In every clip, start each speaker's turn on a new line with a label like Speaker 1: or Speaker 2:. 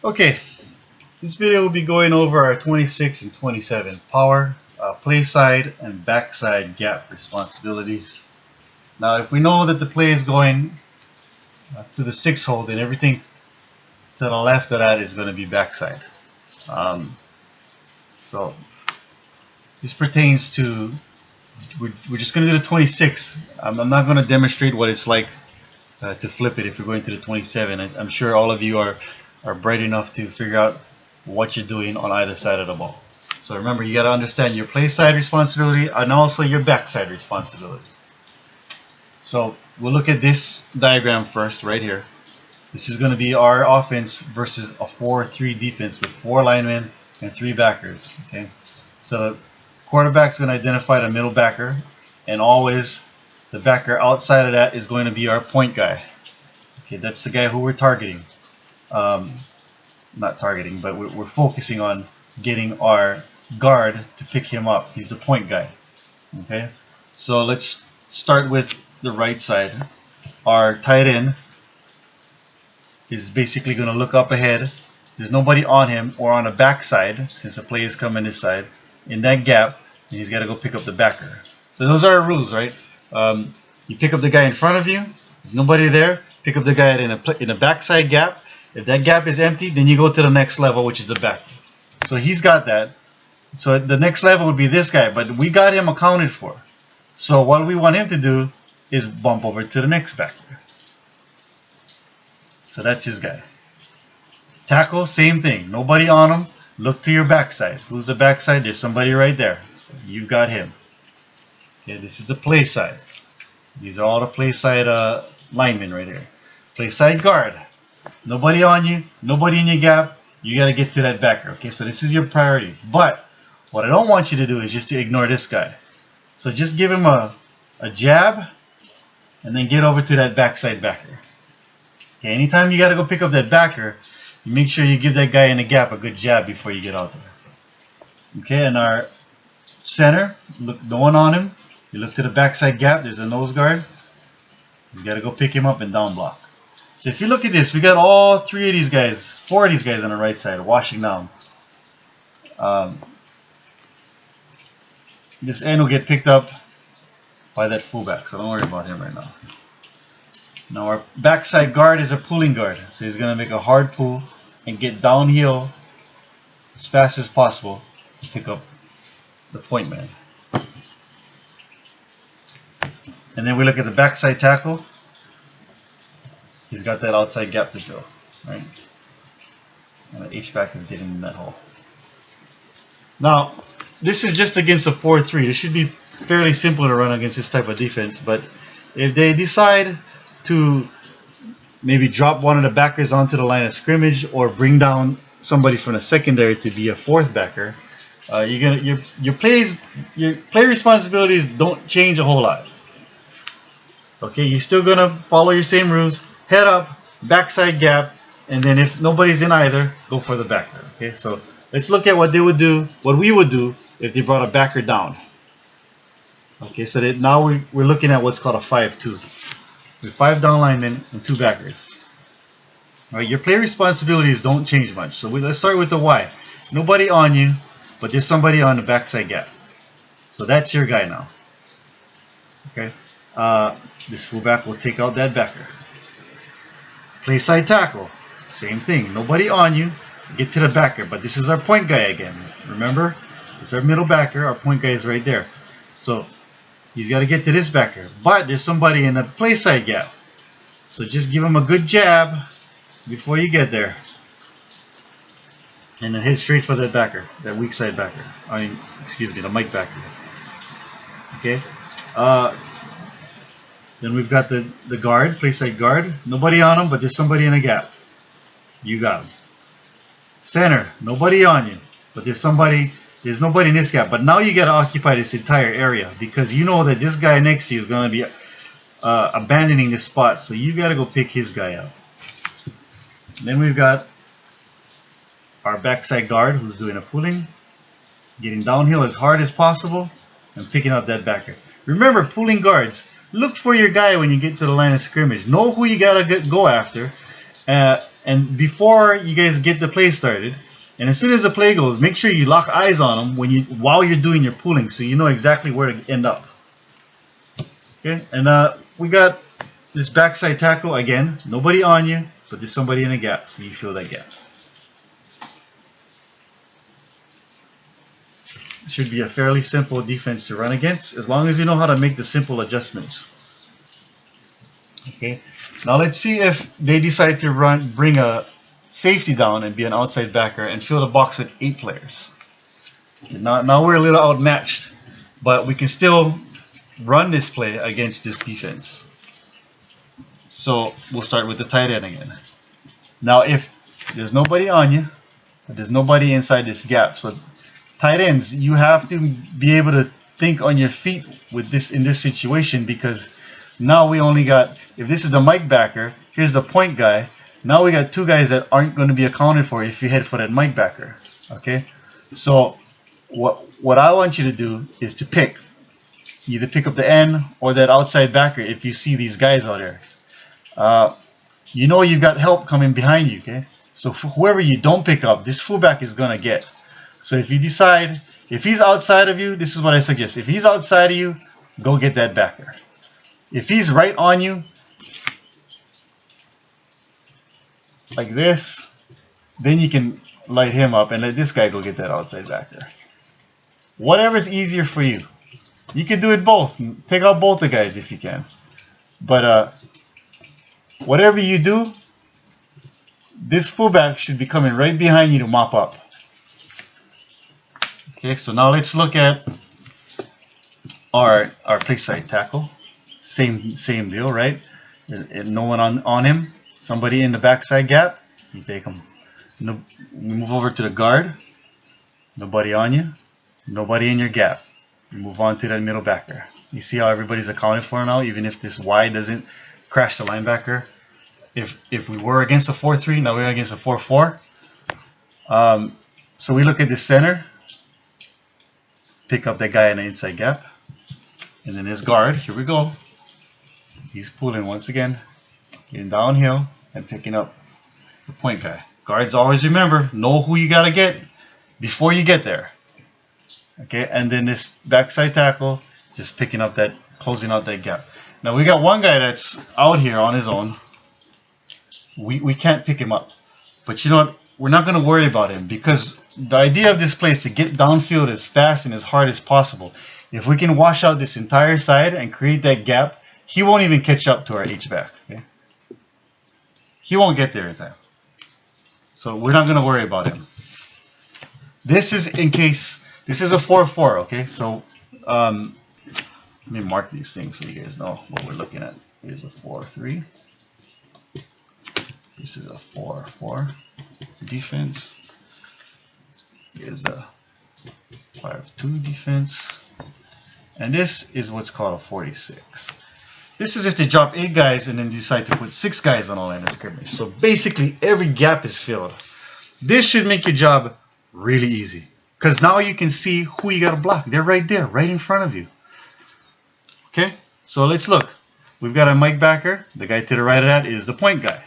Speaker 1: Okay, this video will be going over our 26 and 27 power, play side, and backside gap responsibilities. Now, if we know that the play is going to the 6 hole, then everything to the left of that is going to be backside. So this pertains to, we're just going to do the 26. I'm not going to demonstrate what it's like to flip it if you're going to the 27. I'm sure all of you are bright enough to figure out what you're doing on either side of the ball. So remember, you got to understand your play side responsibility and also your backside responsibility. So we'll look at this diagram first right here. This is going to be our offense versus a 4-3 defense with 4 linemen and 3 backers. Okay, so the quarterback's going to identify the middle backer, and always the backer outside of that is going to be our point guy. Okay, that's the guy who we're targeting. Not targeting, but we're focusing on getting our guard to pick him up. He's the point guy. Okay, so let's start with the right side. Our tight end is basically going to look up ahead. There's nobody on him or on the back side, since the play is coming this side, in that gap, and he's got to go pick up the backer. So those are our rules, right? You pick up the guy in front of you. There's nobody there. Pick up the guy in a backside gap. If that gap is empty, then you go to the next level, which is the back. So he's got that. So the next level would be this guy, but we got him accounted for. So what we want him to do is bump over to the next backer. So that's his guy. Tackle, same thing. Nobody on him. Look to your backside. Who's the backside? There's somebody right there. So you've got him. Okay, this is the play side. These are all the play side linemen right here. Play side guard. Nobody on you. Nobody in your gap. You got to get to that backer. Okay, so this is your priority. But what I don't want you to do is just to ignore this guy. So just give him a jab and then get over to that backside backer. Okay, anytime you got to go pick up that backer, you make sure you give that guy in the gap a good jab before you get out there. Okay, and our center, look, no one on him. You look to the backside gap, there's a nose guard. You got to go pick him up and down block. So if you look at this, we got all 3 of these guys, 4 of these guys on the right side washing down. This end will get picked up by that fullback, so don't worry about him right now. Now our backside guard is a pulling guard, so he's going to make a hard pull and get downhill as fast as possible to pick up the point man. And then we look at the backside tackle. He's got that outside gap to fill, right? And the H-back is getting in that hole. Now, this is just against a 4-3. This should be fairly simple to run against this type of defense, but if they decide to maybe drop one of the backers onto the line of scrimmage or bring down somebody from the secondary to be a 4th backer, your play responsibilities don't change a whole lot. Okay, you're still gonna follow your same rules. Head up, backside gap, and then if nobody's in either, go for the backer. Okay, so let's look at what they would do, what we would do if they brought a backer down. Okay, so that now we're looking at what's called a 5-2. With 5 down linemen and 2 backers. All right, your play responsibilities don't change much. So let's start with the Y. Nobody on you, but there's somebody on the backside gap. So that's your guy now. Okay, this fullback will take out that backer. Play side tackle, same thing. Nobody on you, get to the backer, but this is our point guy again. Remember, it's our middle backer. Our point guy is right there. So he's got to get to this backer, but there's somebody in the play side gap. So just give him a good jab before you get there. And then head straight for that backer, that weak side backer. I mean, excuse me, the Mike backer. Okay. Then we've got the guard, play side guard. Nobody on him, but there's somebody in a gap. You got him. Center, nobody on you, but there's nobody in this gap. But now you got to occupy this entire area because you know that this guy next to you is going to be abandoning this spot. So you got to go pick his guy out. Then we've got our backside guard who's doing a pulling, getting downhill as hard as possible, and picking up that backer. Remember, pulling guards, look for your guy when you get to the line of scrimmage. Know who you got to go after, and And before you guys get the play started, and as soon as the play goes, make sure you lock eyes on them while you're doing your pulling, so you know exactly where to end up. Okay, and we got this backside tackle again. Nobody on you, but there's somebody in a gap, so you feel that gap. It should be a fairly simple defense to run against, as long as you know how to make the simple adjustments. Okay, now let's see if they decide to bring a safety down and be an outside backer and fill the box with 8 players. Now we're a little outmatched, but we can still run this play against this defense. So we'll start with the tight end again. Now if there's nobody on you, but there's nobody inside this gap, so tight ends, you have to be able to think on your feet with this in this situation, because now we only got, if this is the Mike backer, here's the point guy. Now we got 2 guys that aren't going to be accounted for if you head for that Mike backer. Okay, so what I want you to do is to pick, either pick up the end or that outside backer if you see these guys out there. You know you've got help coming behind you. Okay, so for whoever you don't pick up, this fullback is going to get. So if you decide, if he's outside of you, this is what I suggest. If he's outside of you, go get that backer. If he's right on you, like this, then you can light him up and let this guy go get that outside backer. Whatever's easier for you. You can do it both. Take out both the guys if you can. But whatever you do, this fullback should be coming right behind you to mop up. Okay, so now let's look at our play side tackle. Same deal, right? No one on him. Somebody in the backside gap. You take him. No, we move over to the guard. Nobody on you. Nobody in your gap. You move on to that middle backer. You see how everybody's accounted for now, even if this Y doesn't crash the linebacker. If we were against a 4-3, now we're against a 4-4. So we look at the center. Pick up that guy in the inside gap. And then his guard, here we go. He's pulling once again. Getting downhill and picking up the point guy. Guards, always remember, know who you got to get before you get there. Okay, and then this backside tackle, just picking up that, closing out that gap. Now we got one guy that's out here on his own. We can't pick him up. But you know what? We're not going to worry about him, because the idea of this play is to get downfield as fast and as hard as possible. If we can wash out this entire side and create that gap, he won't even catch up to our H-back. Okay? He won't get there in time. So we're not going to worry about him. This is in case, this is a 4-4, okay? So let me mark these things so you guys know what we're looking at. Here's a 4-3. This is a 4-4 defense. Here's a 5-2 defense. And this is what's called a 46. This is if they drop 8 guys and then decide to put 6 guys on the line of scrimmage. So basically every gap is filled. This should make your job really easy, because now you can see who you got to block. They're right there, right in front of you. Okay, so let's look. We've got a Mike backer. The guy to the right of that is the point guy.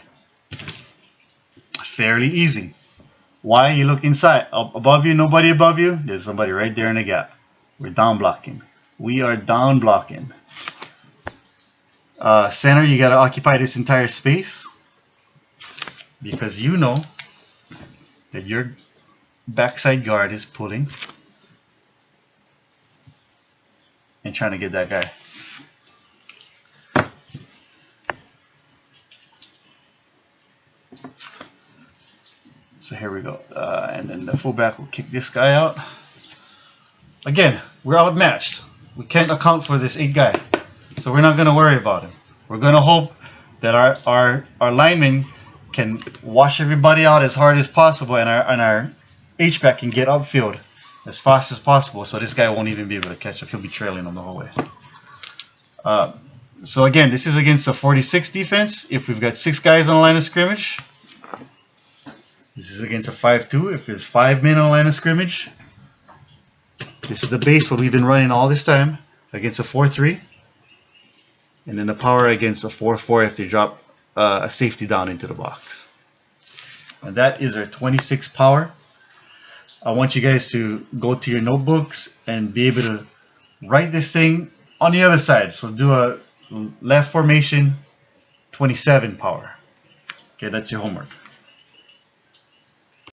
Speaker 1: Fairly easy. Why? You look inside. Above you, nobody above you. There's somebody right there in the gap. We're down blocking. We are down blocking. Center, you got to occupy this entire space, because you know that your backside guard is pulling and trying to get that guy. So here we go. And then the fullback will kick this guy out. Again, we're outmatched. We can't account for this 8 guy. So we're not going to worry about him. We're going to hope that our linemen can wash everybody out as hard as possible, and our H-back can get upfield as fast as possible, so this guy won't even be able to catch up. He'll be trailing on the whole way. So again, this is against a 46 defense. If we've got 6 guys on the line of scrimmage, this is against a 5-2. If there's 5 men on the line of scrimmage, this is the base what we've been running all this time against a 4-3. And then the power against a 4-4 if they drop a safety down into the box. And that is our 26 power. I want you guys to go to your notebooks and be able to write this thing on the other side. So do a left formation, 27 power. Okay, that's your homework.